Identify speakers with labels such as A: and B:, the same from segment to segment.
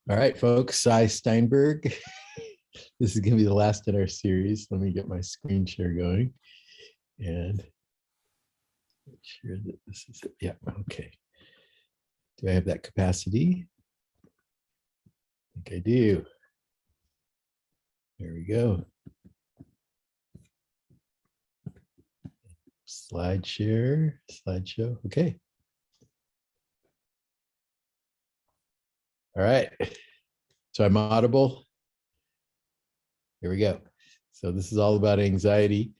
A: All right, folks, Steinberg. This is going to be the last in our series. Let me get my screen share going and make sure that this is it. Yeah, okay. Do I have that capacity? I think I do. There we go. Slide share, slideshow. Okay. All right. So I'm audible. Here we go. So this is all about anxiety.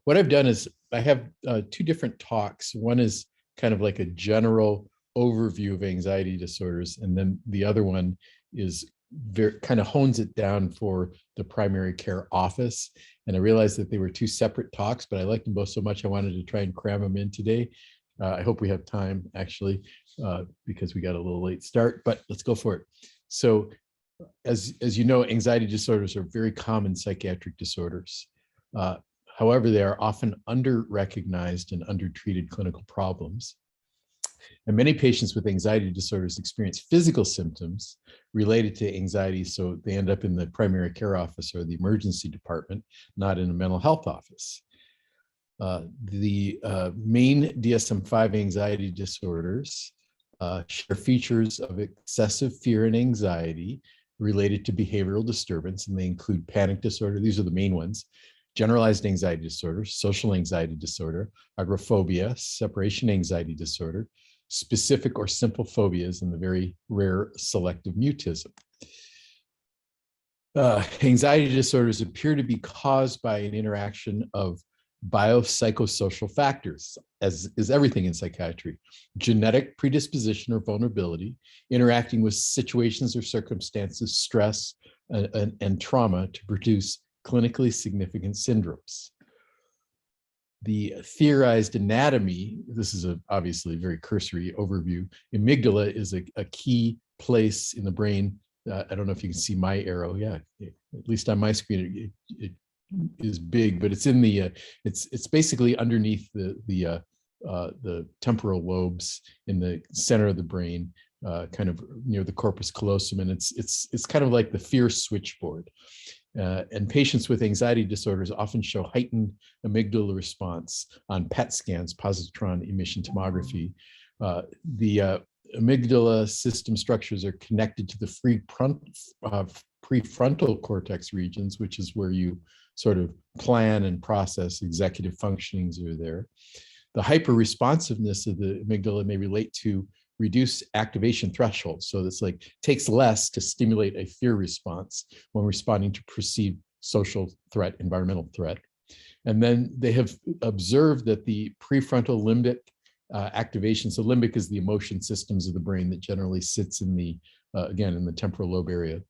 A: What I've done is I have two different talks. One is kind of like a general overview of anxiety disorders, and then the other one is very kind of hones it down for the primary care office. And I realized that they were two separate talks, but I liked them both so much I wanted to try and cram them in today. I hope we have time actually, because we got a little late start, but let's go for it. So as you know, anxiety disorders are very common psychiatric disorders. However, they are often under-recognized and undertreated clinical problems. And many patients with anxiety disorders experience physical symptoms related to anxiety, so they end up in the primary care office or the emergency department, not in a mental health office. The main DSM-5 anxiety disorders share features of excessive fear and anxiety related to behavioral disturbance, and they include panic disorder. These are the main ones: generalized anxiety disorder, social anxiety disorder, agoraphobia, separation anxiety disorder, specific or simple phobias, and the very rare selective mutism. Anxiety disorders appear to be caused by an interaction of biopsychosocial factors, as is everything in psychiatry: genetic predisposition or vulnerability, interacting with situations or circumstances, stress, and trauma to produce clinically significant syndromes. The theorized anatomy, this is obviously a very cursory overview. Amygdala is a key place in the brain. I don't know if you can see my arrow. Yeah, at least on my screen, it is big, but it's in the it's basically underneath the temporal lobes in the center of the brain, kind of near the corpus callosum, and it's kind of like the fear switchboard. And patients with anxiety disorders often show heightened amygdala response on PET scans, positron emission tomography. The amygdala system structures are connected to the prefrontal cortex regions, which is where you sort of plan and process executive functionings are there. The hyper-responsiveness of the amygdala may relate to reduced activation thresholds. So it's like takes less to stimulate a fear response when responding to perceived social threat, environmental threat. And then they have observed that the prefrontal limbic activation, so limbic is the emotion systems of the brain that generally sits in the, again, in the temporal lobe area,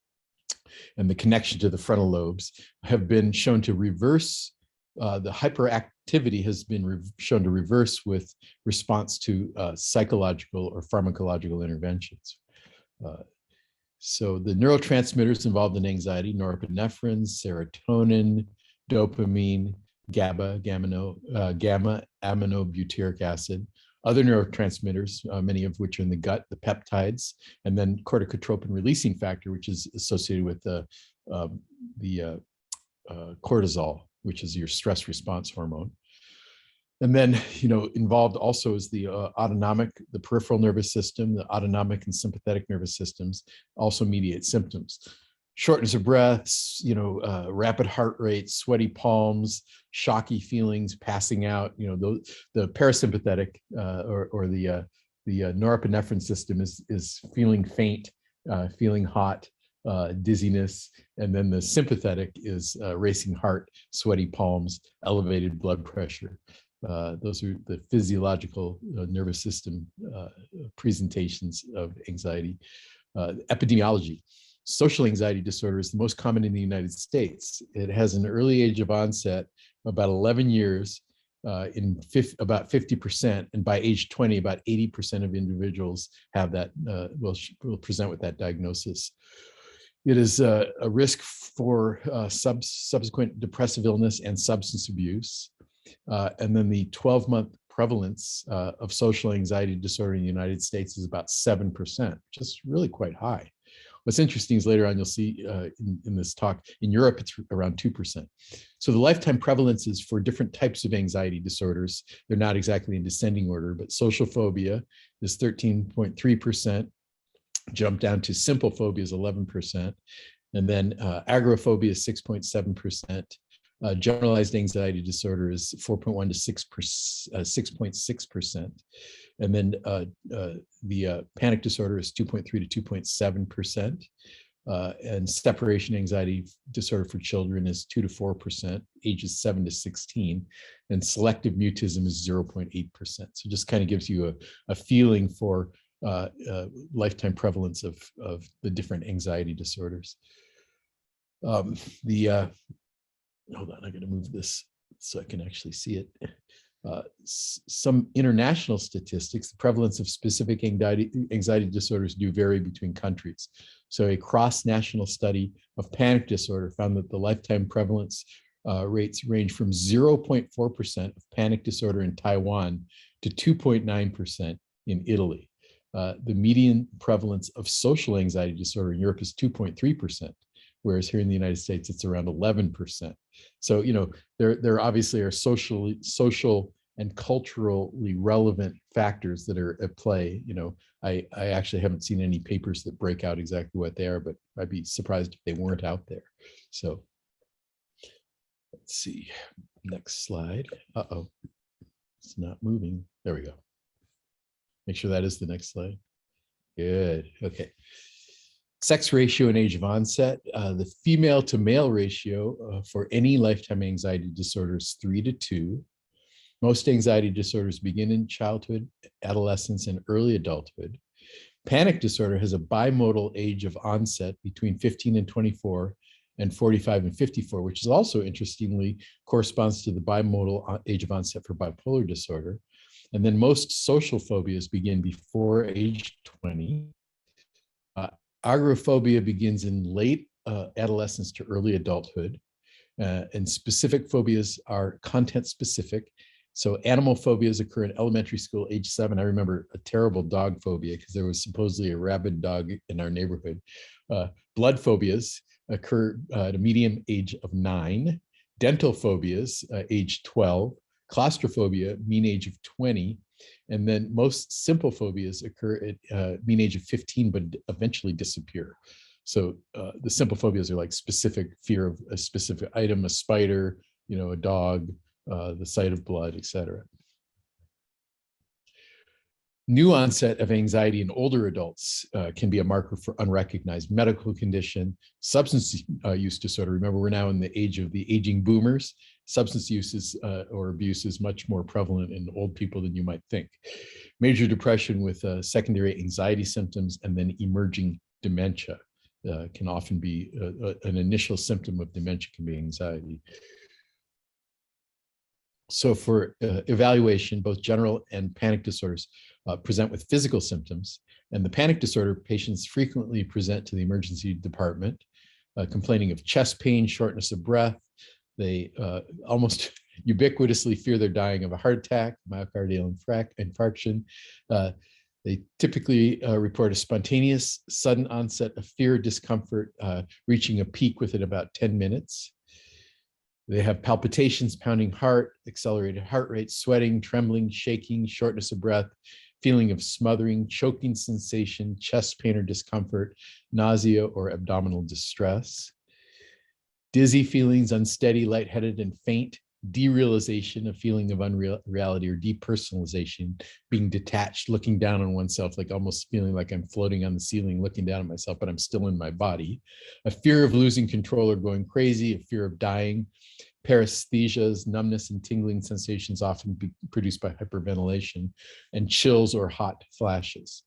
A: and the connection to the frontal lobes, have been shown to reverse. The hyperactivity has been shown to reverse with response to psychological or pharmacological interventions. So the neurotransmitters involved in anxiety: norepinephrine, serotonin, dopamine, gamma aminobutyric acid. Other neurotransmitters, many of which are in the gut, the peptides, and then corticotropin releasing factor, which is associated with the cortisol, which is your stress response hormone. And then, involved also is the the peripheral nervous system. The autonomic and sympathetic nervous systems also mediate symptoms: shortness of breath, rapid heart rate, sweaty palms, shocky feelings, passing out. The parasympathetic or the norepinephrine system is feeling faint, feeling hot, dizziness, and then the sympathetic is racing heart, sweaty palms, elevated blood pressure. Those are the physiological nervous system presentations of anxiety. Epidemiology: social anxiety disorder is the most common in the United States. It has an early age of onset, about 11 years, about 50%, and by age 20, about 80% of individuals have that, will present with that diagnosis. It is a risk for subsequent depressive illness and substance abuse. And then the 12-month prevalence of social anxiety disorder in the United States is about 7%, which is really quite high. What's interesting is later on you'll see in this talk, in Europe, it's around 2%. So the lifetime prevalences for different types of anxiety disorders, they're not exactly in descending order, but social phobia is 13.3%, jump down to simple phobia is 11%, and then agoraphobia is 6.7%. Generalized anxiety disorder is 4.1 to 6.6%. And then the panic disorder is 2.3 to 2.7%. And separation anxiety disorder for children is 2 to 4%, ages 7 to 16. And selective mutism is 0.8%. So just kind of gives you a feeling for lifetime prevalence of the different anxiety disorders. Hold on, I got to move this so I can actually see it. Some international statistics, the prevalence of specific anxiety disorders do vary between countries. So a cross-national study of panic disorder found that the lifetime prevalence rates range from 0.4% of panic disorder in Taiwan to 2.9% in Italy. The median prevalence of social anxiety disorder in Europe is 2.3%. Whereas here in the United States, it's around 11%. So, there obviously are social and culturally relevant factors that are at play. I actually haven't seen any papers that break out exactly what they are, but I'd be surprised if they weren't out there. So let's see, next slide. Uh-oh, it's not moving. There we go. Make sure that is the next slide. Good, okay. Sex ratio and age of onset. The female to male ratio for any lifetime anxiety disorder is 3 to 2. Most anxiety disorders begin in childhood, adolescence, and early adulthood. Panic disorder has a bimodal age of onset between 15 and 24 and 45 and 54, which is also interestingly corresponds to the bimodal age of onset for bipolar disorder. And then most social phobias begin before age 20. Agoraphobia begins in late adolescence to early adulthood, and specific phobias are content specific. So animal phobias occur in elementary school, age 7. I remember a terrible dog phobia because there was supposedly a rabid dog in our neighborhood. Blood phobias occur at a median age of 9. Dental phobias, age 12. Claustrophobia, mean age of 20. And then most simple phobias occur at mean age of 15, but eventually disappear. So the simple phobias are like specific fear of a specific item, a spider, a dog, the sight of blood, etc. New onset of anxiety in older adults can be a marker for unrecognized medical condition. Substance use disorder. Remember, we're now in the age of the aging boomers. Substance use or abuse is much more prevalent in old people than you might think. Major depression with secondary anxiety symptoms and then emerging dementia can often be an initial symptom of dementia can be anxiety. So for evaluation, both general and panic disorders present with physical symptoms. And the panic disorder patients frequently present to the emergency department complaining of chest pain, shortness of breath. They almost ubiquitously fear they're dying of a heart attack, myocardial infarction. They typically report a spontaneous, sudden onset of fear, discomfort, reaching a peak within about 10 minutes. They have palpitations, pounding heart, accelerated heart rate, sweating, trembling, shaking, shortness of breath, feeling of smothering, choking sensation, chest pain or discomfort, nausea or abdominal distress. Dizzy feelings, unsteady, lightheaded, and faint, derealization, a feeling of unreality or depersonalization, being detached, looking down on oneself, like almost feeling like I'm floating on the ceiling, looking down at myself, but I'm still in my body. A fear of losing control or going crazy, a fear of dying. Paresthesias, numbness and tingling sensations often produced by hyperventilation, and chills or hot flashes.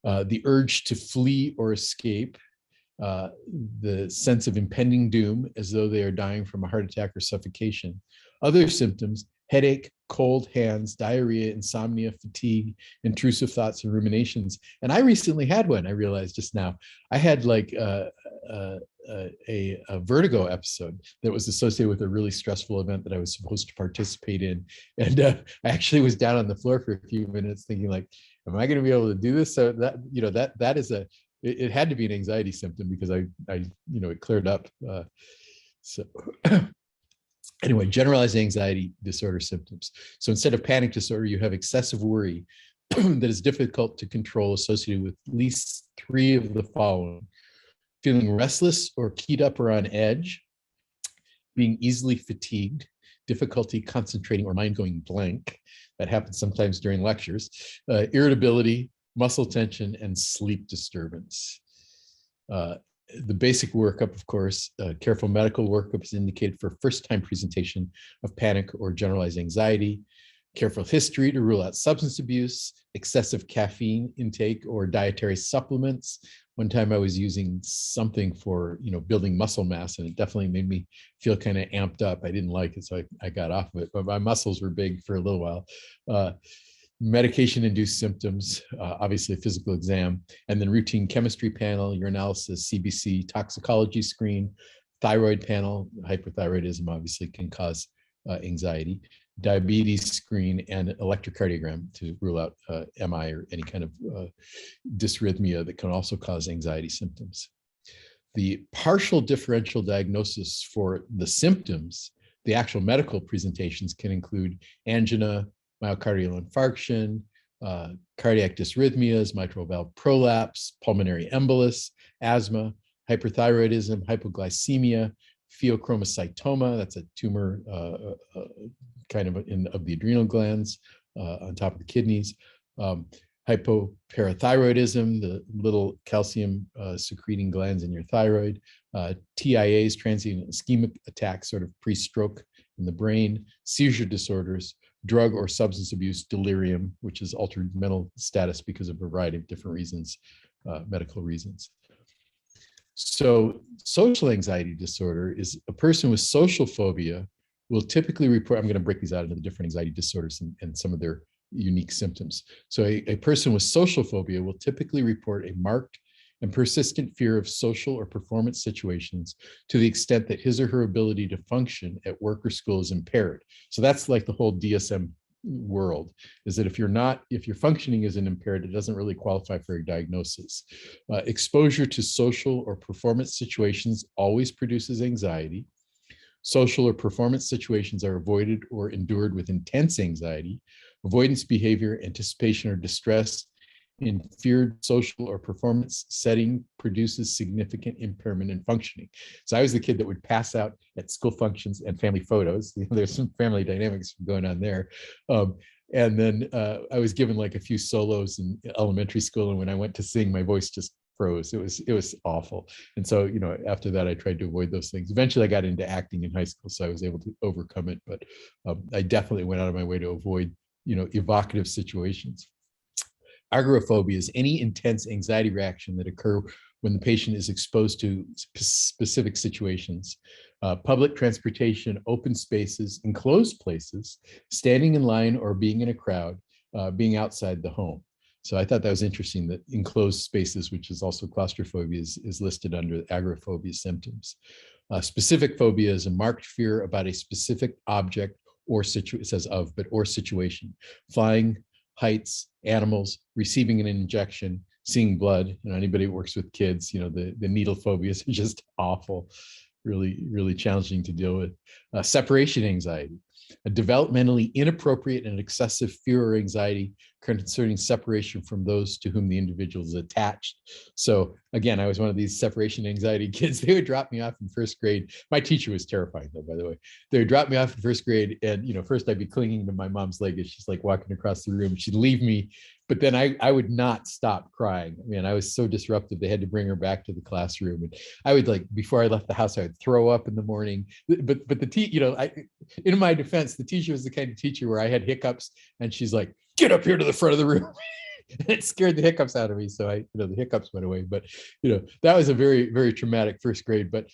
A: The urge to flee or escape, the sense of impending doom as though they are dying from a heart attack or suffocation. Other symptoms: headache, cold hands, diarrhea, insomnia, fatigue, intrusive thoughts and ruminations. And I recently had one, I realized just now. I had like a vertigo episode that was associated with a really stressful event that I was supposed to participate in. And I actually was down on the floor for a few minutes thinking like, am I going to be able to do this? So that, that is it had to be an anxiety symptom because it cleared up. So anyway, generalized anxiety disorder symptoms. So instead of panic disorder, you have excessive worry that is difficult to control, associated with at least 3 of the following: feeling restless or keyed up or on edge, being easily fatigued, difficulty concentrating or mind going blank. That happens sometimes during lectures, irritability, muscle tension, and sleep disturbance. The basic workup, of course, careful medical workup is indicated for first-time presentation of panic or generalized anxiety. Careful history to rule out substance abuse, excessive caffeine intake, or dietary supplements. One time I was using something for building muscle mass, and it definitely made me feel kind of amped up. I didn't like it, so I got off of it, but my muscles were big for a little while. Medication-induced symptoms, obviously a physical exam, and then routine chemistry panel, urinalysis, CBC, toxicology screen, thyroid panel. Hyperthyroidism obviously can cause anxiety, diabetes screen, and electrocardiogram to rule out MI or any kind of dysrhythmia that can also cause anxiety symptoms. The partial differential diagnosis for the symptoms, the actual medical presentations, can include angina, myocardial infarction, cardiac dysrhythmias, mitral valve prolapse, pulmonary embolus, asthma, hyperthyroidism, hypoglycemia, pheochromocytoma, that's a tumor kind of of the adrenal glands on top of the kidneys, hypoparathyroidism, the little calcium secreting glands in your thyroid, TIAs, transient ischemic attacks, sort of pre-stroke in the brain, seizure disorders, drug or substance abuse, delirium, which is altered mental status because of a variety of different reasons, medical reasons. So social anxiety disorder is a person with social phobia will typically report, I'm going to break these out into the different anxiety disorders and some of their unique symptoms. So a person with social phobia will typically report a marked and persistent fear of social or performance situations to the extent that his or her ability to function at work or school is impaired. So that's like the whole DSM world, is that if your functioning isn't impaired, it doesn't really qualify for a diagnosis. Exposure to social or performance situations always produces anxiety. Social or performance situations are avoided or endured with intense anxiety. Avoidance behavior, anticipation, or distress in feared social or performance setting produces significant impairment in functioning. So I was the kid that would pass out at school functions and family photos. There's some family dynamics going on there. And then I was given like a few solos in elementary school, and when I went to sing, my voice just froze. It was awful. And so, after that, I tried to avoid those things. Eventually, I got into acting in high school, so I was able to overcome it. But I definitely went out of my way to avoid, evocative situations. Agoraphobia is any intense anxiety reaction that occur when the patient is exposed to specific situations. Public transportation, open spaces, enclosed places, standing in line or being in a crowd, being outside the home. So I thought that was interesting that enclosed spaces, which is also claustrophobia, is listed under agoraphobia symptoms. Specific phobia is a marked fear about a specific object or situation. Flying, heights, animals, receiving an injection, seeing blood. Anybody who works with kids, the needle phobias are just awful, really, really challenging to deal with. Separation anxiety, a developmentally inappropriate and excessive fear or anxiety concerning separation from those to whom the individual is attached. So again, I was one of these separation anxiety kids. They would drop me off in first grade. My teacher was terrifying though, by the way. They would drop me off in first grade, and first I'd be clinging to my mom's leg as she's like walking across the room. She'd leave me, but then I would not stop crying. I was so disruptive. They had to bring her back to the classroom, and I would, like, before I left the house, I would throw up in the morning. But in my defense, the teacher was the kind of teacher where I had hiccups, and she's like, "Get up here to the front of the room." It scared the hiccups out of me. So the hiccups went away. But, that was a very, very traumatic first grade. But,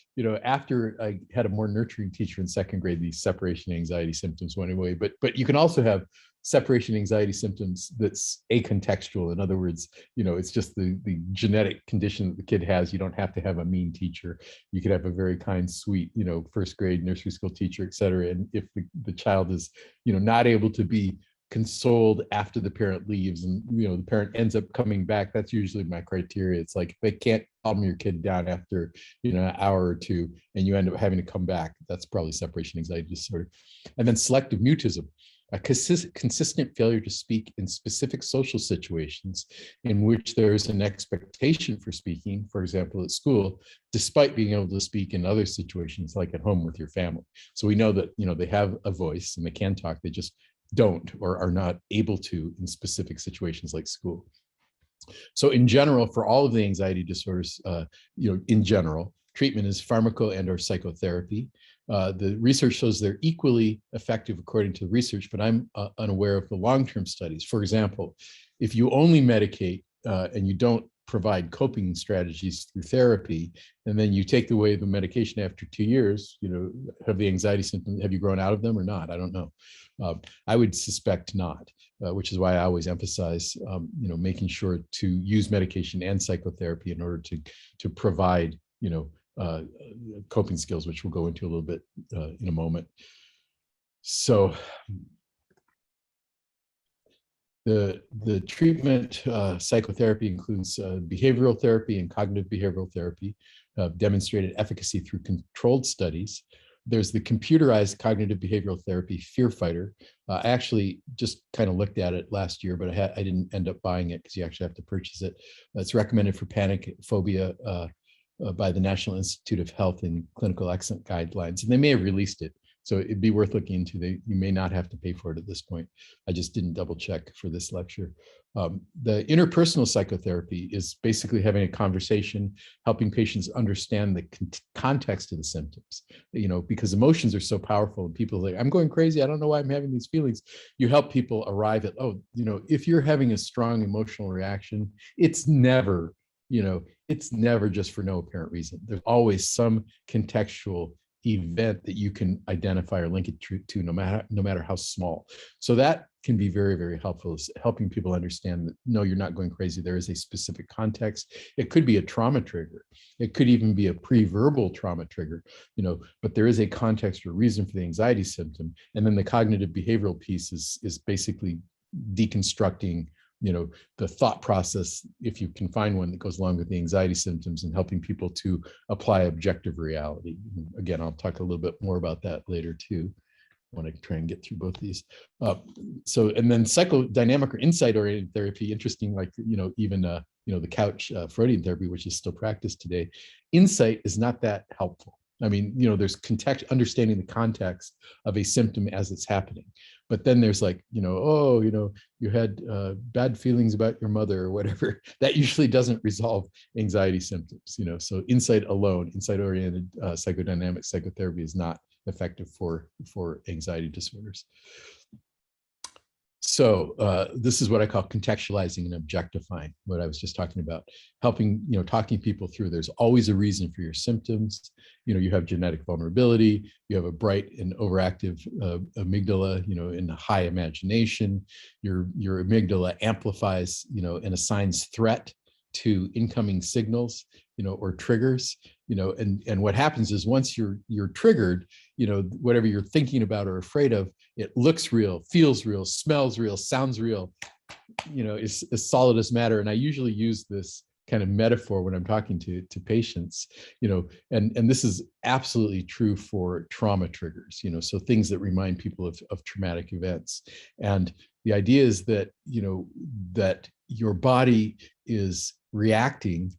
A: after I had a more nurturing teacher in second grade, these separation anxiety symptoms went away. But you can also have separation anxiety symptoms that's acontextual. In other words, it's just the genetic condition that the kid has. You don't have to have a mean teacher. You could have a very kind, sweet, first grade nursery school teacher, et cetera. And if the child is, not able to be consoled after the parent leaves, and the parent ends up coming back. That's usually my criteria. It's like if they can't calm your kid down after an hour or two, and you end up having to come back, that's probably separation anxiety disorder. And then selective mutism, a consistent failure to speak in specific social situations in which there is an expectation for speaking, for example, at school, despite being able to speak in other situations like at home with your family. So we know that they have a voice and they can talk, they just don't or are not able to in specific situations like school. So in general, for all of the anxiety disorders, in general, treatment is pharmaco and or psychotherapy. The research shows they're equally effective according to the research, but I'm unaware of the long-term studies. For example, if you only medicate and you don't provide coping strategies through therapy, and then you take away the medication after 2 years, have the anxiety symptoms, have you grown out of them or not? I don't know. I would suspect not, which is why I always emphasize, making sure to use medication and psychotherapy in order to provide, coping skills, which we'll go into a little bit in a moment. So the treatment psychotherapy includes behavioral therapy and cognitive behavioral therapy, demonstrated efficacy through controlled studies. There's the computerized cognitive behavioral therapy, Fear Fighter. I actually just kind of looked at it last year, but I didn't end up buying it because you actually have to purchase it. It's recommended for panic phobia by the National Institute of Health and Clinical Excellence Guidelines, and they may have released it. So it'd be worth looking into. You may not have to pay for it at this point. I just didn't double check for this lecture. The interpersonal psychotherapy is basically having a conversation, helping patients understand the context of the symptoms, because emotions are so powerful and people are like, I'm going crazy, I don't know why I'm having these feelings. You help people arrive at, if you're having a strong emotional reaction, it's never just for no apparent reason. There's always some contextual event that you can identify or link it to, no matter how small. So that can be very, very helpful, is helping people understand that, no, you're not going crazy. There is a specific context. It could be a trauma trigger. It could even be a pre-verbal trauma trigger, but there is a context or reason for the anxiety symptom. And then the cognitive behavioral piece is basically deconstructing the thought process, if you can find one that goes along with the anxiety symptoms, and helping people to apply objective reality. Again, I'll talk a little bit more about that later too. I want to try and get through both these. And then psychodynamic or insight-oriented therapy, interesting, like, even, the couch Freudian therapy, which is still practiced today. Insight is not that helpful. I mean, there's understanding the context of a symptom as it's happening. But then there's like, you had bad feelings about your mother or whatever. That usually doesn't resolve anxiety symptoms, So insight alone, insight-oriented psychodynamic psychotherapy is not effective for anxiety disorders. So this is what I call contextualizing and objectifying, what I was just talking about, helping, talking people through. There's always a reason for your symptoms. You have genetic vulnerability, you have a bright and overactive amygdala, and a high imagination. Your amygdala amplifies, and assigns threat to incoming signals, or triggers, and what happens is once you're triggered, whatever you're thinking about or afraid of, it looks real, feels real, smells real, sounds real, is as solid as matter. And I usually use this kind of metaphor when I'm talking to patients, and this is absolutely true for trauma triggers, so things that remind people of traumatic events. And the idea is that, that your body is reacting,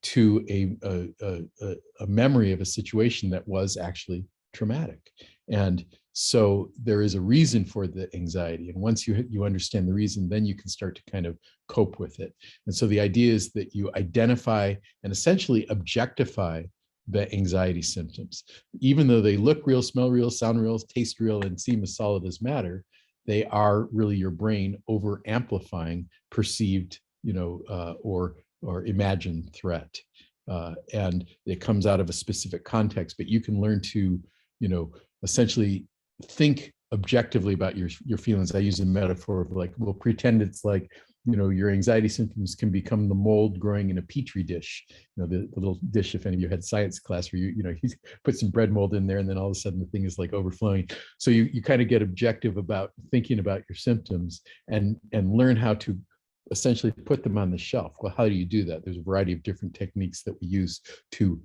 A: to a memory of a situation that was actually traumatic. And so there is a reason for the anxiety. And once you understand the reason, then you can start to kind of cope with it. And so the idea is that you identify and essentially objectify the anxiety symptoms. Even though they look real, smell real, sound real, taste real, and seem as solid as matter, they are really your brain over amplifying perceived, or imagined threat. And it comes out of a specific context, but you can learn to, essentially think objectively about your feelings. I use a metaphor of like, we'll pretend it's like, your anxiety symptoms can become the mold growing in a petri dish. The little dish, if any of you had science class, where you put some bread mold in there, and then all of a sudden the thing is like overflowing. So you kind of get objective about thinking about your symptoms and learn how to essentially put them on the shelf. Well, how do you do that? There's a variety of different techniques that we use to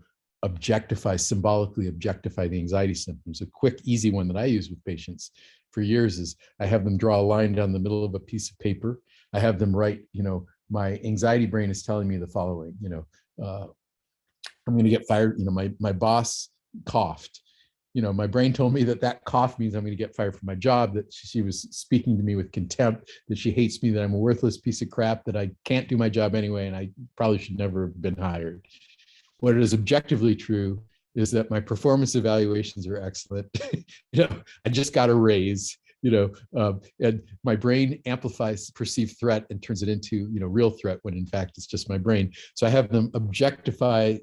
A: symbolically objectify the anxiety symptoms. A quick, easy one that I use with patients for years is I have them draw a line down the middle of a piece of paper. I have them write, my anxiety brain is telling me the following, I'm going to get fired. My boss coughed. My brain told me that cough means I'm going to get fired from my job, that she was speaking to me with contempt, that she hates me, that I'm a worthless piece of crap, that I can't do my job anyway, and I probably should never have been hired. What is objectively true is that my performance evaluations are excellent. I just got a raise, and my brain amplifies perceived threat and turns it into, real threat, when in fact it's just my brain. So I have them objectify,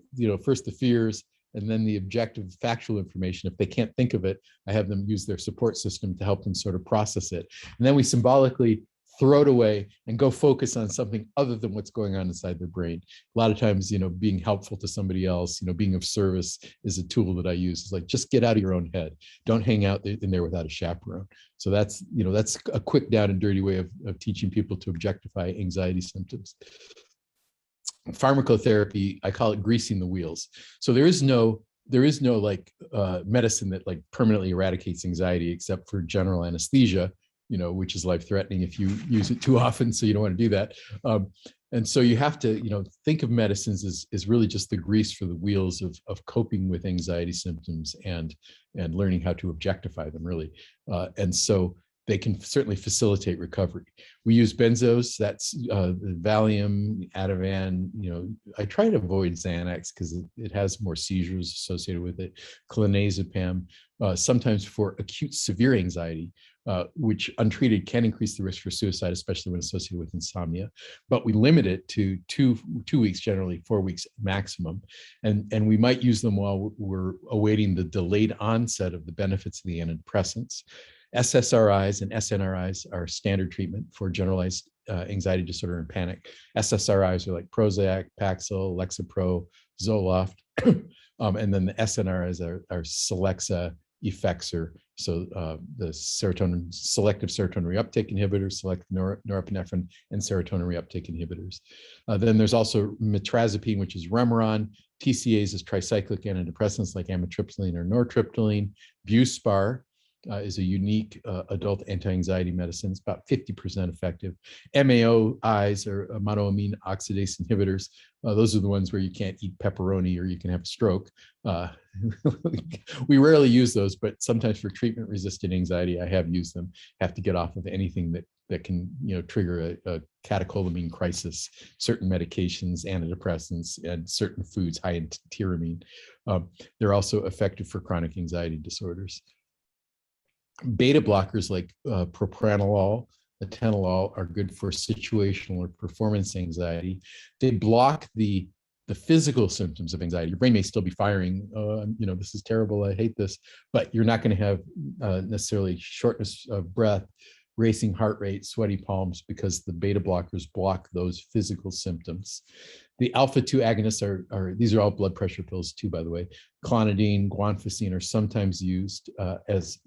A: first the fears and then the objective factual information. If they can't think of it, I have them use their support system to help them sort of process it. And then we symbolically throw it away and go focus on something other than what's going on inside their brain. A lot of times, being helpful to somebody else, being of service is a tool that I use. It's like, just get out of your own head. Don't hang out in there without a chaperone. So that's a quick down and dirty way of teaching people to objectify anxiety symptoms. Pharmacotherapy, I call it greasing the wheels. So there is no like medicine that like permanently eradicates anxiety, except for general anesthesia, which is life-threatening if you use it too often. So you don't want to do that. And so you have to, think of medicines as really just the grease for the wheels of coping with anxiety symptoms and learning how to objectify them, really. And so they can certainly facilitate recovery. We use benzos, that's Valium, Ativan. I try to avoid Xanax because it has more seizures associated with it. Clonazepam, sometimes for acute severe anxiety, which untreated can increase the risk for suicide, especially when associated with insomnia. But we limit it to two weeks, generally 4 weeks maximum. And we might use them while we're awaiting the delayed onset of the benefits of the antidepressants. SSRIs and SNRIs are standard treatment for generalized anxiety disorder and panic. SSRIs are like Prozac, Paxil, Lexapro, Zoloft. And then the SNRIs are Celexa, Effexor. So the selective serotonin reuptake inhibitors, selective norepinephrine, and serotonin reuptake inhibitors. Then there's also metrazapine, which is Remeron. TCAs is tricyclic antidepressants like amitriptyline or nortriptyline. Buspar is a unique adult anti-anxiety medicine. It's about 50% effective. MAOIs are monoamine oxidase inhibitors. Those are the ones where you can't eat pepperoni or you can have a stroke. We rarely use those, but sometimes for treatment-resistant anxiety, I have used them. Have to get off of anything that can trigger a catecholamine crisis, certain medications, antidepressants, and certain foods high in tyramine. They're also effective for chronic anxiety disorders. Beta blockers like propranolol, atenolol are good for situational or performance anxiety. They block the physical symptoms of anxiety. Your brain may still be firing, this is terrible, I hate this, but you're not going to have necessarily shortness of breath, racing heart rate, sweaty palms, because the beta blockers block those physical symptoms. The alpha-2 agonists are these are all blood pressure pills too, by the way. Clonidine, guanfacine are sometimes used as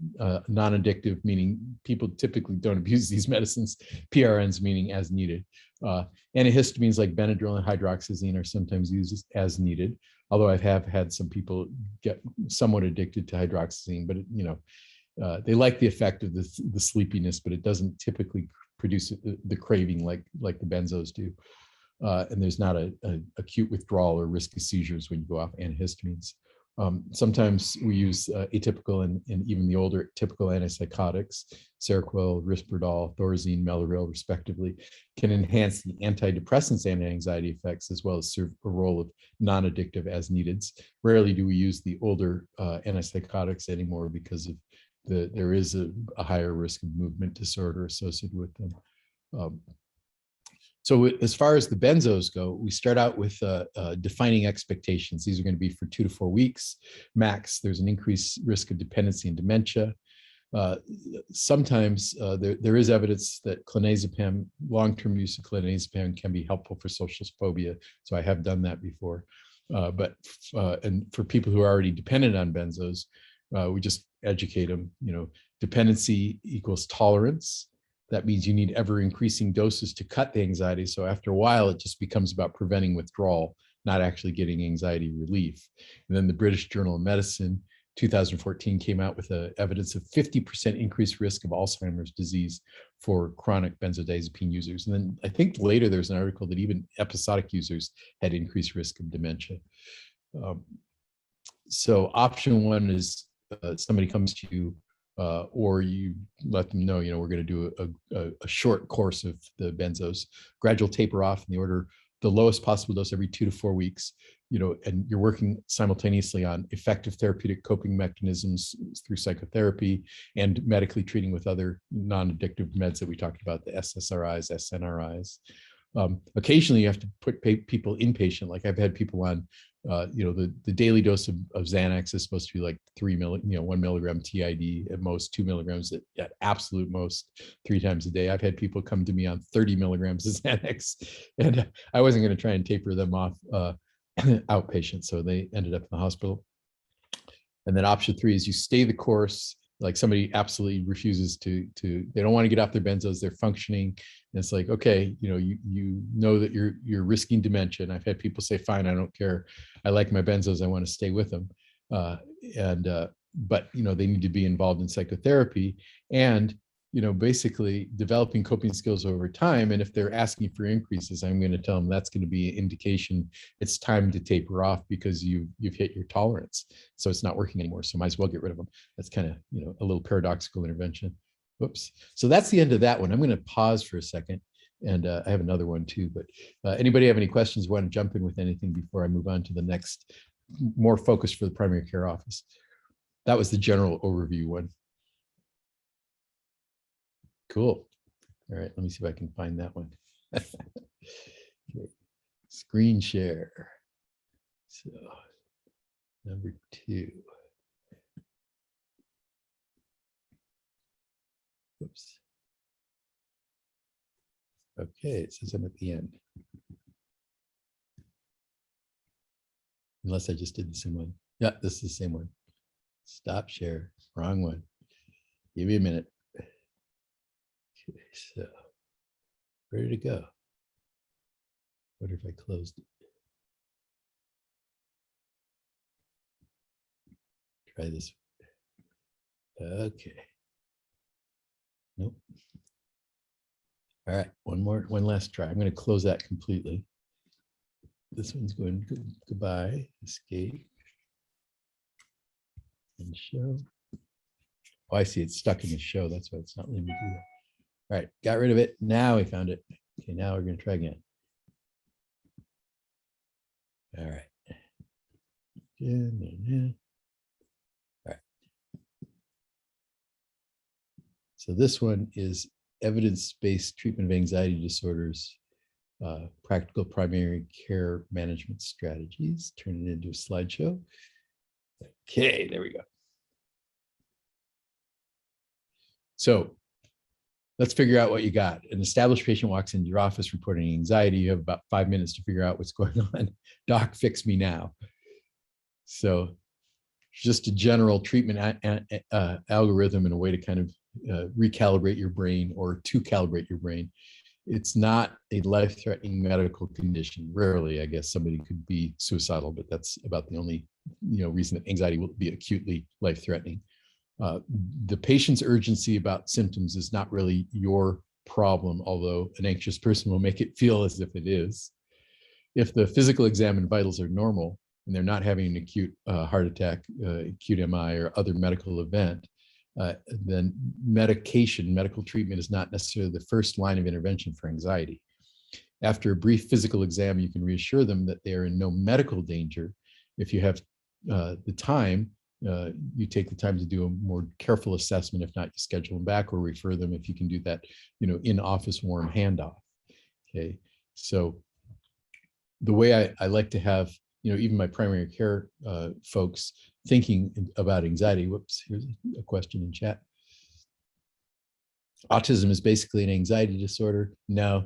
A: non-addictive, meaning people typically don't abuse these medicines. PRNs, meaning as needed. Antihistamines like Benadryl and hydroxyzine are sometimes used as needed, although I have had some people get somewhat addicted to hydroxyzine, but they like the effect of the sleepiness, but it doesn't typically produce the craving like the benzos do. And there's not an acute withdrawal or risk of seizures when you go off antihistamines. Sometimes we use atypical and even the older typical antipsychotics, Seroquel, Risperdal, Thorazine, Mellaril, respectively, can enhance the antidepressants' anti-anxiety effects as well as serve a role of non-addictive as needed. Rarely do we use the older antipsychotics anymore because of there is a higher risk of movement disorder associated with them. So as far as the benzos go, we start out with defining expectations. These are going to be for 2 to 4 weeks max. There's an increased risk of dependency and dementia. Sometimes there is evidence that clonazepam, long-term use of clonazepam can be helpful for social phobia. So I have done that before. And for people who are already dependent on benzos, we just educate them, dependency equals tolerance. That means you need ever increasing doses to cut the anxiety. So after a while, it just becomes about preventing withdrawal, not actually getting anxiety relief. And then the British Journal of Medicine, 2014, came out with evidence of 50% increased risk of Alzheimer's disease for chronic benzodiazepine users. And then I think later there's an article that even episodic users had increased risk of dementia. So option one is somebody comes to you or you let them know, we're going to do a short course of the benzos, gradual taper off in the order, the lowest possible dose every 2 to 4 weeks, and you're working simultaneously on effective therapeutic coping mechanisms through psychotherapy and medically treating with other non-addictive meds that we talked about, the SSRIs, SNRIs. Occasionally you have to put people inpatient. Like I've had people on, the daily dose of Xanax is supposed to be like 1 milligram TID, at most 2 milligrams at absolute most 3 times a day. I've had people come to me on 30 milligrams of Xanax, and I wasn't going to try and taper them off outpatient. So they ended up in the hospital. And then option 3 is you stay the course. Like somebody absolutely refuses to they don't want to get off their benzos, they're functioning. And it's like, okay, you know that you're risking dementia. And I've had people say, fine, I don't care. I like my benzos, I want to stay with them. But they need to be involved in psychotherapy and basically developing coping skills over time. And if they're asking for increases, I'm going to tell them that's going to be an indication it's time to taper off because you've hit your tolerance. So it's not working anymore. So might as well get rid of them. That's kind of, a little paradoxical intervention. Whoops. So that's the end of that one. I'm going to pause for a second. And I have another one too, but anybody have any questions, want to jump in with anything before I move on to the next, more focused for the primary care office? That was the general overview one. Cool. All right, let me see if I can find that one. Okay. Screen share. So number 2. Oops. Okay, it says I'm at the end. Unless I just did the same one. Yeah, this is the same one. Stop share. Wrong one. Give me a minute. Okay, so ready to go. Wonder if I closed it. Try this. Okay. Nope. All right, one last try. I'm going to close that completely. This one's going goodbye, escape, and show. Oh, I see, it's stuck in the show. That's why it's not letting me do that. All right, got rid of it. Now we found it. Okay, now we're going to try again. All right. All right. So this one is evidence-based treatment of anxiety disorders, practical primary care management strategies. Turn it into a slideshow. Okay, there we go. So let's figure out what you got. An established patient walks into your office reporting anxiety. You have about 5 minutes to figure out what's going on. Doc, fix me now. So just a general treatment algorithm and a way to kind of recalibrate your brain or to calibrate your brain. It's not a life-threatening medical condition. Rarely, I guess, somebody could be suicidal, but that's about the only reason that anxiety will be acutely life-threatening. The patient's urgency about symptoms is not really your problem, although an anxious person will make it feel as if it is. If the physical exam and vitals are normal and they're not having an acute heart attack, acute MI, or other medical event, then medical treatment is not necessarily the first line of intervention for anxiety. After a brief physical exam, you can reassure them that they are in no medical danger. If you have the time, you take the time to do a more careful assessment. If not, you schedule them back or refer them if you can do that, in office warm handoff. Okay, so the way I like to have, even my primary care folks thinking about anxiety. Whoops, here's a question in chat. Autism is basically an anxiety disorder. No,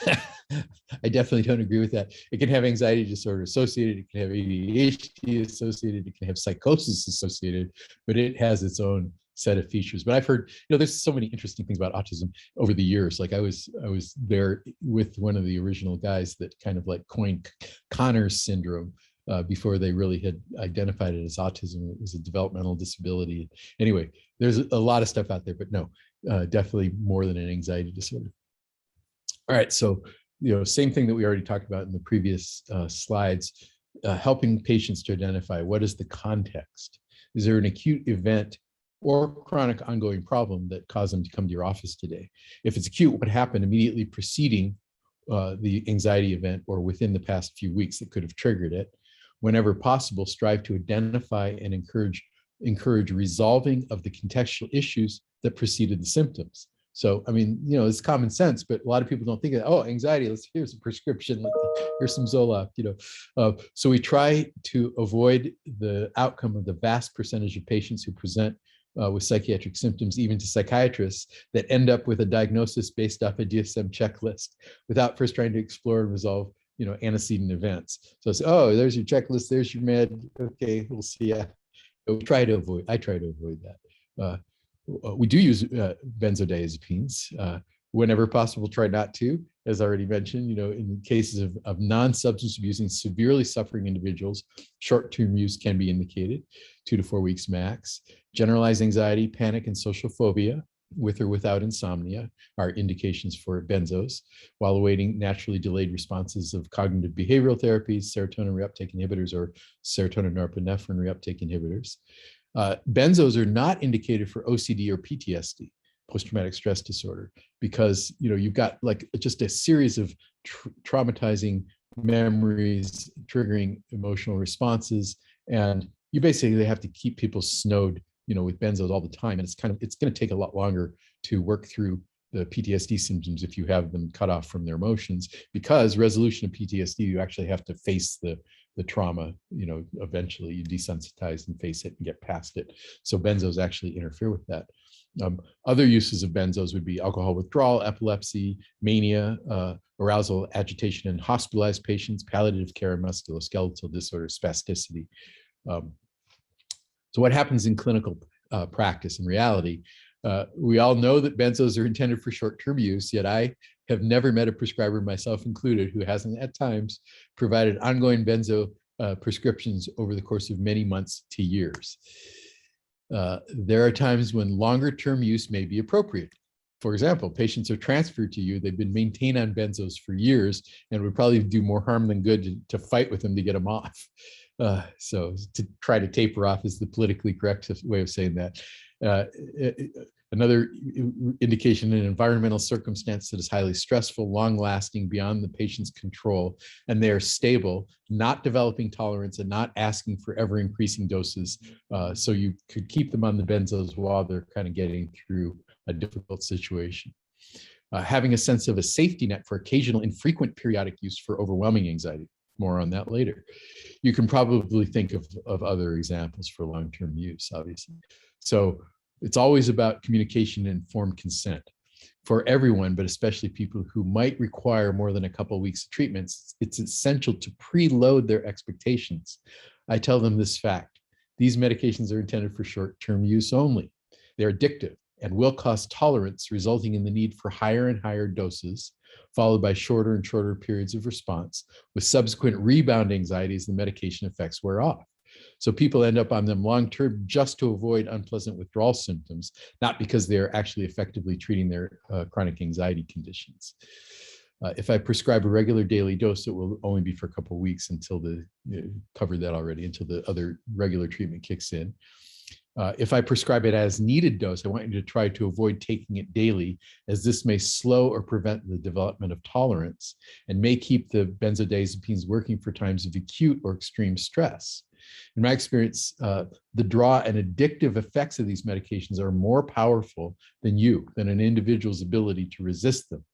A: I definitely don't agree with that. It can have anxiety disorder associated, it can have ADHD associated, it can have psychosis associated, but it has its own set of features. But I've heard, there's so many interesting things about autism over the years. Like I was there with one of the original guys that kind of like coined Connor's syndrome. Before they really had identified it as autism. It was a developmental disability. Anyway, there's a lot of stuff out there, but no, definitely more than an anxiety disorder. All right, so same thing that we already talked about in the previous slides, helping patients to identify what is the context. Is there an acute event or chronic ongoing problem that caused them to come to your office today? If it's acute, what happened immediately preceding the anxiety event or within the past few weeks that could have triggered it? Whenever possible, strive to identify and encourage resolving of the contextual issues that preceded the symptoms. So, I mean, it's common sense, but a lot of people don't think of, oh, anxiety, here's a prescription, here's some Zoloft, So we try to avoid the outcome of the vast percentage of patients who present with psychiatric symptoms, even to psychiatrists, that end up with a diagnosis based off a DSM checklist without first trying to explore and resolve antecedent events. So it's, oh, there's your checklist, there's your med. Okay, we'll see ya. I try to avoid that. We do use benzodiazepines. Whenever possible, try not to, as I already mentioned, in cases of non-substance abusing, severely suffering individuals, short-term use can be indicated, 2 to 4 weeks max. Generalized anxiety, panic, and social phobia, with or without insomnia, are indications for benzos, while awaiting naturally delayed responses of cognitive behavioral therapies, serotonin reuptake inhibitors, or serotonin norepinephrine reuptake inhibitors. Benzos are not indicated for OCD or PTSD, post-traumatic stress disorder, because you've got like just a series of traumatizing memories triggering emotional responses, and you basically have to keep people snowed with benzos all the time. And it's going to take a lot longer to work through the PTSD symptoms if you have them cut off from their emotions, because resolution of PTSD, you actually have to face the trauma, eventually you desensitize and face it and get past it. So benzos actually interfere with that. Other uses of benzos would be alcohol withdrawal, epilepsy, mania, arousal, agitation in hospitalized patients, palliative care, musculoskeletal disorder, spasticity. So what happens in clinical practice in reality? We all know that benzos are intended for short-term use, yet I have never met a prescriber, myself included, who hasn't at times provided ongoing benzo prescriptions over the course of many months to years. There are times when longer-term use may be appropriate. For example, patients are transferred to you, they've been maintained on benzos for years and would probably do more harm than good to fight with them to get them off. So to try to taper off is the politically correct way of saying that. Another indication, an environmental circumstance that is highly stressful, long-lasting, beyond the patient's control, and they are stable, not developing tolerance and not asking for ever-increasing doses. So you could keep them on the benzos while they're kind of getting through a difficult situation. Having a sense of a safety net for occasional infrequent periodic use for overwhelming anxiety. More on that later. You can probably think of other examples for long-term use, obviously. So it's always about communication and informed consent for everyone, but especially people who might require more than a couple of weeks of treatments. It's essential to preload their expectations. I tell them this fact: these medications are intended for short-term use only. They're addictive and will cause tolerance, resulting in the need for higher and higher doses, followed by shorter and shorter periods of response, with subsequent rebound anxiety as the medication effects wear off. So people end up on them long-term just to avoid unpleasant withdrawal symptoms, not because they're actually effectively treating their chronic anxiety conditions. If I prescribe a regular daily dose, it will only be for a couple of weeks until covered that already, until the other regular treatment kicks in. If I prescribe it as needed dose, I want you to try to avoid taking it daily, as this may slow or prevent the development of tolerance and may keep the benzodiazepines working for times of acute or extreme stress. In my experience, the draw and addictive effects of these medications are more powerful than an individual's ability to resist them.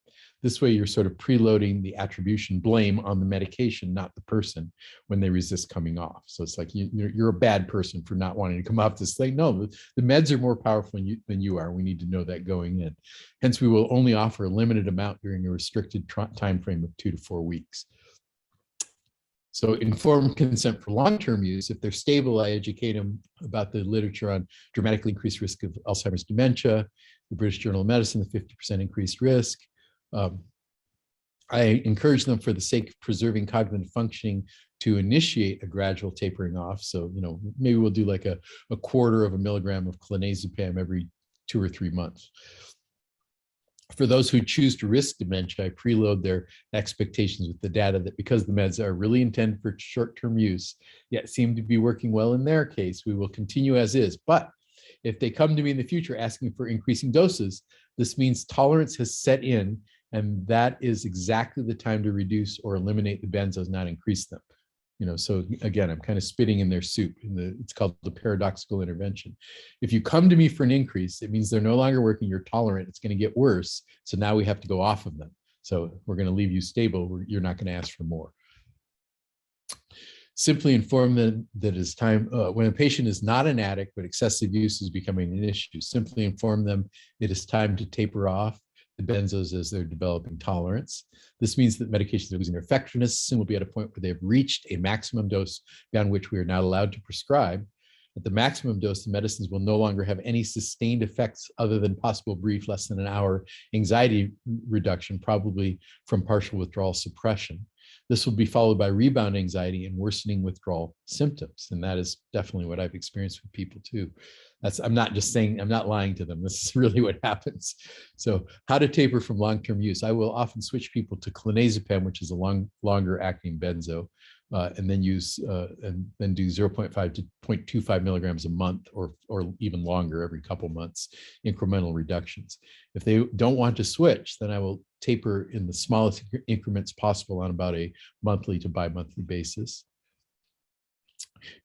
A: This way, you're sort of preloading the attribution blame on the medication, not the person, when they resist coming off. So it's like you're a bad person for not wanting to come off this thing. No, the meds are more powerful than you are. We need to know that going in. Hence, we will only offer a limited amount during a restricted time frame of 2 to 4 weeks. So informed consent for long-term use. If they're stable, I educate them about the literature on dramatically increased risk of Alzheimer's dementia, the British Journal of Medicine, the 50% increased risk. I encourage them, for the sake of preserving cognitive functioning, to initiate a gradual tapering off. So, maybe we'll do like a 1/4 of a milligram of clonazepam every 2 or 3 months. For those who choose to risk dementia, I preload their expectations with the data that, because the meds are really intended for short-term use, yet seem to be working well in their case, we will continue as is. But if they come to me in the future asking for increasing doses, this means tolerance has set in, and that is exactly the time to reduce or eliminate the benzos, not increase them. So again, I'm kind of spitting in their soup. It's called the paradoxical intervention. If you come to me for an increase, it means they're no longer working. You're tolerant. It's going to get worse. So now we have to go off of them. So we're going to leave you stable. You're not going to ask for more. Simply inform them that it's time, when a patient is not an addict, but excessive use is becoming an issue, simply inform them it is time to taper off the benzos as they're developing tolerance. This means that medications are losing their effectiveness and will be at a point where they've reached a maximum dose beyond which we are not allowed to prescribe. At the maximum dose, the medicines will no longer have any sustained effects other than possible brief, less than an hour anxiety reduction, probably from partial withdrawal suppression. This will be followed by rebound anxiety and worsening withdrawal symptoms. And that is definitely what I've experienced with people too. I'm not just saying, I'm not lying to them. This is really what happens. So how to taper from long-term use. I will often switch people to clonazepam, which is a longer acting benzo, and then do 0.5 to 0.25 milligrams a month, or even longer, every couple months, incremental reductions. If they don't want to switch, then I will taper in the smallest increments possible on about a monthly to bi-monthly basis.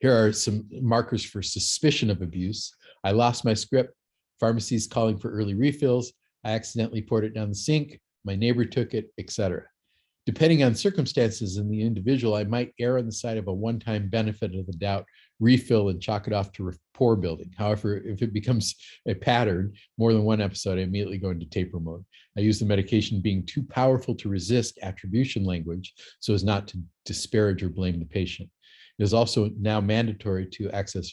A: Here are some markers for suspicion of abuse. I lost my script. Pharmacies calling for early refills. I accidentally poured it down the sink. My neighbor took it, etc. Depending on circumstances in the individual, I might err on the side of a one-time benefit of the doubt refill and chalk it off to rapport building. However, if it becomes a pattern, more than one episode, I immediately go into taper mode. I use the medication being too powerful to resist attribution language so as not to disparage or blame the patient. It is also now mandatory to access,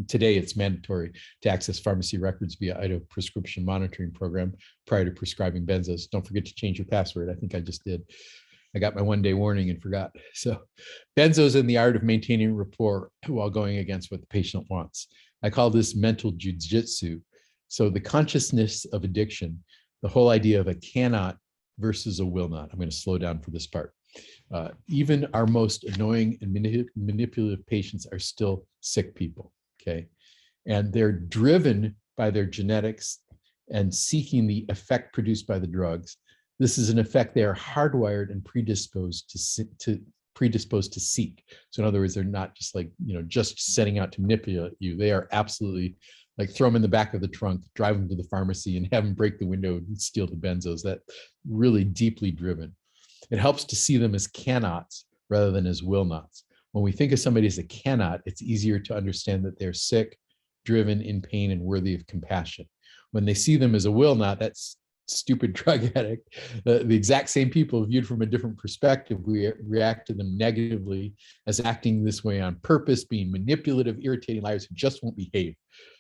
A: today it's mandatory to access pharmacy records via IDO prescription monitoring program prior to prescribing benzos. Don't forget to change your password. I think I just did. I got my 1-day warning and forgot. So benzos and the art of maintaining rapport while going against what the patient wants. I call this mental jujitsu. So the consciousness of addiction, the whole idea of a cannot versus a will not. I'm going to slow down for this part. Even our most annoying and manipulative patients are still sick people, okay? And they're driven by their genetics and seeking the effect produced by the drugs. This is an effect they are hardwired and predisposed to seek. So in other words, they're not just like, just setting out to manipulate you. They are absolutely like, throw them in the back of the trunk, drive them to the pharmacy and have them break the window and steal the benzos. That really deeply driven. It helps to see them as cannots rather than as will nots. When we think of somebody as a cannot, it's easier to understand that they're sick, driven, in pain, and worthy of compassion. When they see them as a will not, that's stupid drug addict. The exact same people viewed from a different perspective, we react to them negatively as acting this way on purpose, being manipulative, irritating liars who just won't behave.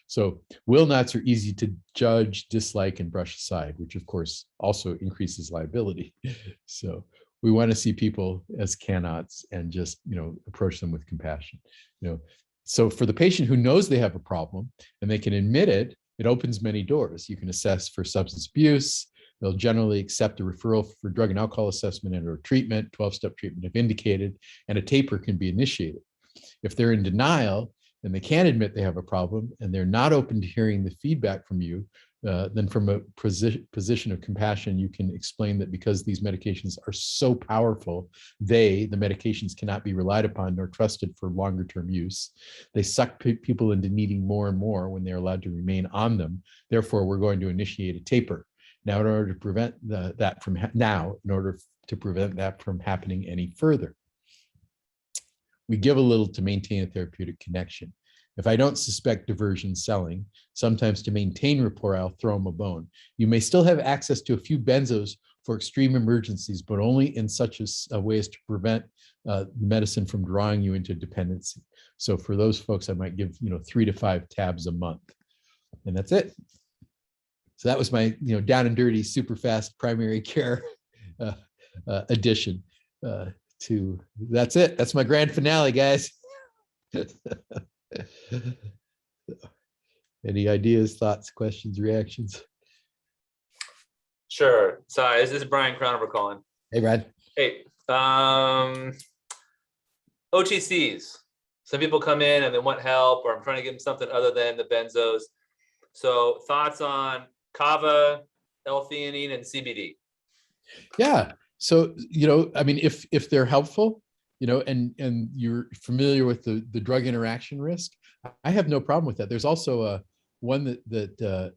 A: So will nots are easy to judge, dislike, and brush aside, which of course also increases liability. So we want to see people as cannots and just, approach them with compassion. So for the patient who knows they have a problem and they can admit it, it opens many doors. You can assess for substance abuse. They'll generally accept a referral for drug and alcohol assessment and or treatment, 12-step treatment if indicated, and a taper can be initiated. If they're in denial and they can't admit they have a problem and they're not open to hearing the feedback from you, then from a position of compassion, you can explain that because these medications are so powerful, the medications cannot be relied upon nor trusted for longer term use. They suck people into needing more and more when they're allowed to remain on them. Therefore, we're going to initiate a taper. Now, in order to prevent that from happening any further, we give a little to maintain a therapeutic connection. If I don't suspect diversion selling, sometimes to maintain rapport, I'll throw them a bone. You may still have access to a few benzos for extreme emergencies, but only in such a way as to prevent medicine from drawing you into dependency. So for those folks, I might give 3 to 5 tabs a month, and that's it. So that was my down and dirty, super fast primary care addition to. That's it. That's my grand finale, guys. Any ideas, thoughts, questions, reactions?
B: Sure. Sorry, this is Brian Crownover calling.
A: Hey, Brad.
B: Hey, OTCs. Some people come in and they want help, or I'm trying to give them something other than the benzos. So thoughts on kava, L-theanine, and CBD?
A: Yeah. So, I mean, if they're helpful, and you're familiar with the drug interaction risk, I have no problem with that. There's also one that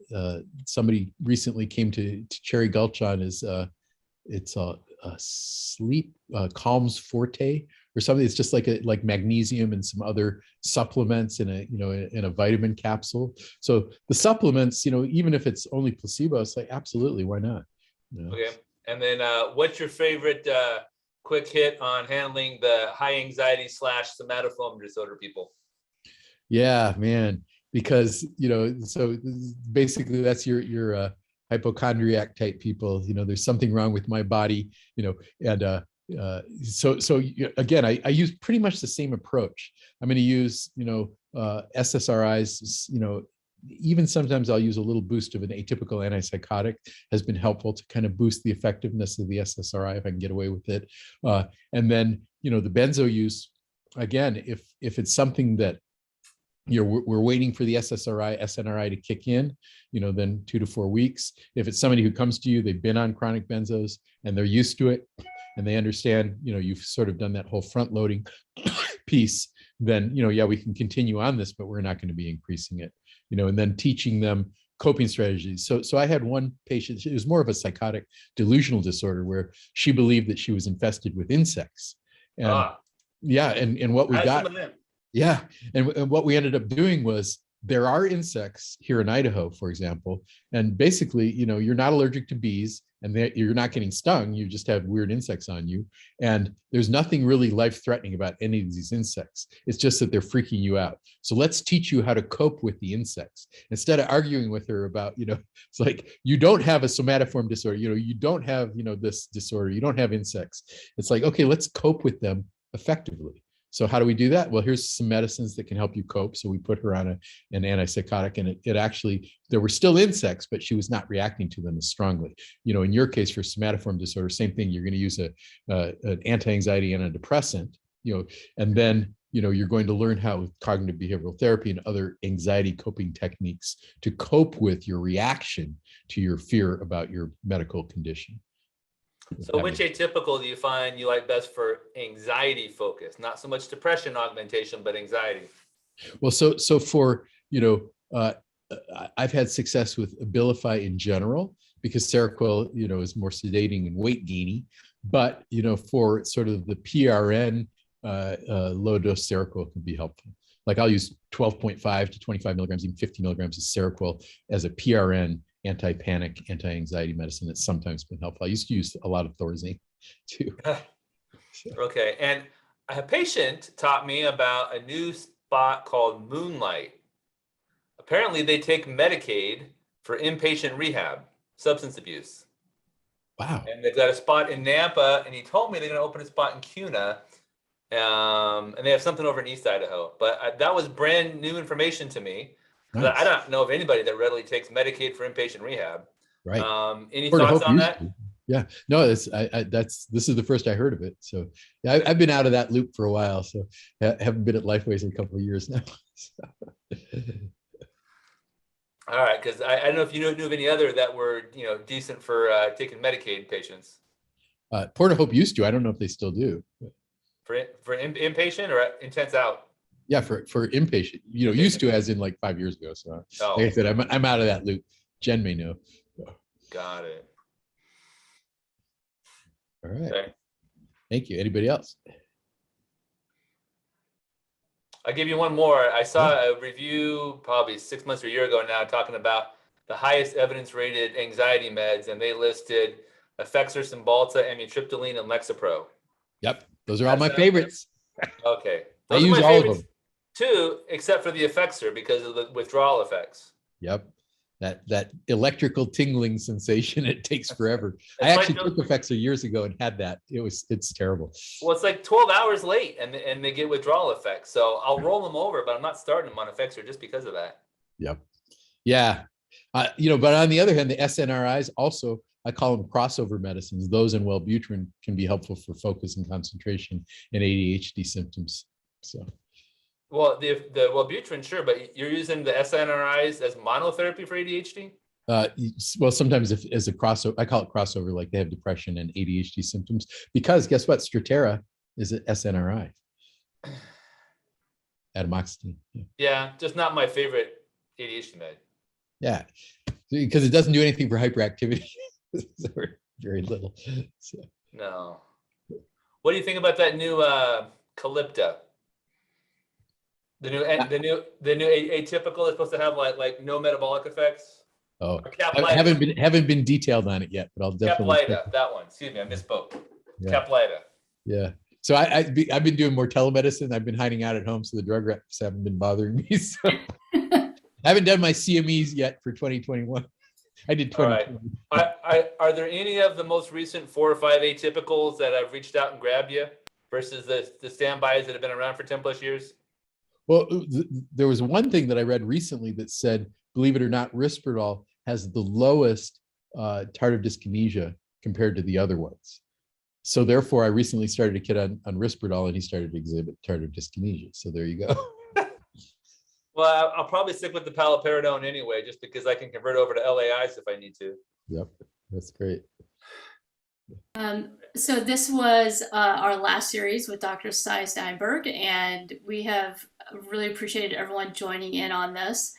A: somebody recently came to Cherry Gulch on is it's a sleep calms forte or something. It's just like magnesium and some other supplements in a vitamin capsule. So the supplements, even if it's only placebo, it's like absolutely, why not?
B: Okay. And then what's your favorite quick hit on handling the high anxiety / somatoform disorder people?
A: Yeah, man, because so basically that's your hypochondriac type people. There's something wrong with my body, and so again, I use pretty much the same approach. I'm going to use SSRIs. Even sometimes I'll use a little boost of an atypical antipsychotic. Has been helpful to kind of boost the effectiveness of the SSRI if I can get away with it. And then the benzo use, again, if it's something that we're waiting for the SNRI to kick in, then 2 to 4 weeks. If it's somebody who comes to you, they've been on chronic benzos and they're used to it, and they understand, you've sort of done that whole front loading piece, then, yeah, we can continue on this, but we're not going to be increasing it, and then teaching them coping strategies. So I had one patient, it was more of a psychotic delusional disorder where she believed that she was infested with insects. And yeah, and what we got. Yeah. And what we ended up doing was, there are insects here in Idaho, for example, and basically, you're not allergic to bees and you're not getting stung. You just have weird insects on you. And there's nothing really life-threatening about any of these insects. It's just that they're freaking you out. So let's teach you how to cope with the insects. Instead of arguing with her about, it's like, you don't have a somatoform disorder, you don't have, this disorder, you don't have insects. It's like, okay, let's cope with them effectively. So how do we do that? Well, here's some medicines that can help you cope. So we put her on an antipsychotic, and it actually, there were still insects, but she was not reacting to them as strongly. In your case for somatoform disorder, same thing. You're going to use an anti-anxiety antidepressant, and then, you're going to learn how with cognitive behavioral therapy and other anxiety coping techniques to cope with your reaction to your fear about your medical condition.
B: So which atypical do you find you like best for anxiety focus? Not so much depression augmentation, but anxiety.
A: Well, so for, I've had success with Abilify in general, because Seroquel, is more sedating and weight gaining. But, for sort of the PRN, low dose Seroquel can be helpful. Like I'll use 12.5 to 25 milligrams, even 50 milligrams of Seroquel as a PRN anti-panic, anti-anxiety medicine. That's sometimes been helpful. I used to use a lot of Thorazine too.
B: Okay, and a patient taught me about a new spot called Moonlight. Apparently they take Medicaid for inpatient rehab, substance abuse.
A: Wow.
B: And they've got a spot in Nampa, and he told me they're going to open a spot in Cuna, and they have something over in East Idaho. But that was brand new information to me. Nice. I don't know of anybody that readily takes Medicaid for inpatient rehab.
A: Right.
B: Any thoughts on that?
A: Yeah. No, this is the first I heard of it. So yeah, I've been out of that loop for a while. So I haven't been at Lifeways in a couple of years now.
B: All right, because I don't know if you knew of any other that were decent for taking Medicaid patients.
A: Port of Hope used to. I don't know if they still do.
B: For inpatient or intense out?
A: Yeah, for inpatient, used to, as in like 5 years ago. So like I said, I'm out of that loop. Jen may know.
B: Got it.
A: All right.
B: Okay.
A: Thank you. Anybody else?
B: I'll give you one more. I saw a review probably 6 months or a year ago now talking about the highest evidence rated anxiety meds, and they listed Effexor, Cymbalta, amitriptyline, and Lexapro.
A: Yep. Those are all my favorites.
B: Okay.
A: I
B: Those are
A: use
B: my
A: all of
B: favorites
A: them.
B: too, except for the Effexor because of the withdrawal effects.
A: Yep. That electrical tingling sensation, it takes forever. I
B: It's
A: actually
B: like
A: took Effexor years ago and had that. It's terrible.
B: Well, it's like 12 hours late and they get withdrawal effects. So I'll roll them over, but I'm not starting them on Effexor just because of that.
A: Yep. Yeah. But on the other hand, the SNRIs also, I call them crossover medicines. Those and Wellbutrin can be helpful for focus and concentration in ADHD symptoms. So.
B: Well, the Wellbutrin, sure, but you're using the SNRIs as monotherapy for ADHD?
A: Well, sometimes if as a crossover, I call it crossover, like they have depression and ADHD symptoms, because guess what? Strattera is an SNRI. Atomoxetine.
B: Yeah, just not my favorite ADHD med.
A: Yeah, because it doesn't do anything for hyperactivity. Very little. So.
B: No. What do you think about that new Calypta? The new atypical is supposed to have like no metabolic effects.
A: Oh, I haven't been detailed on it yet, but I'll definitely.
B: Caplita, that one. Excuse me, I misspoke.
A: Yeah.
B: Caplita.
A: Yeah. So I've been doing more telemedicine. I've been hiding out at home, so the drug reps haven't been bothering me. So I haven't done my CMEs yet for 2021. I did 2020.
B: All right. Are there any of the most recent 4 or 5 atypicals that have reached out and grabbed you versus the standbys that have been around for 10 plus years?
A: Well, there was one thing that I read recently that said, believe it or not, Risperdal has the lowest tardive dyskinesia compared to the other ones. So therefore, I recently started a kid on Risperdal, and he started to exhibit tardive dyskinesia. So there you go.
B: Well, I'll probably stick with the paliperidone anyway, just because I can convert over to LAIs if I need to.
A: Yep, that's great.
C: So this was our last series with Dr. Steinberg, and we have really appreciated everyone joining in on this.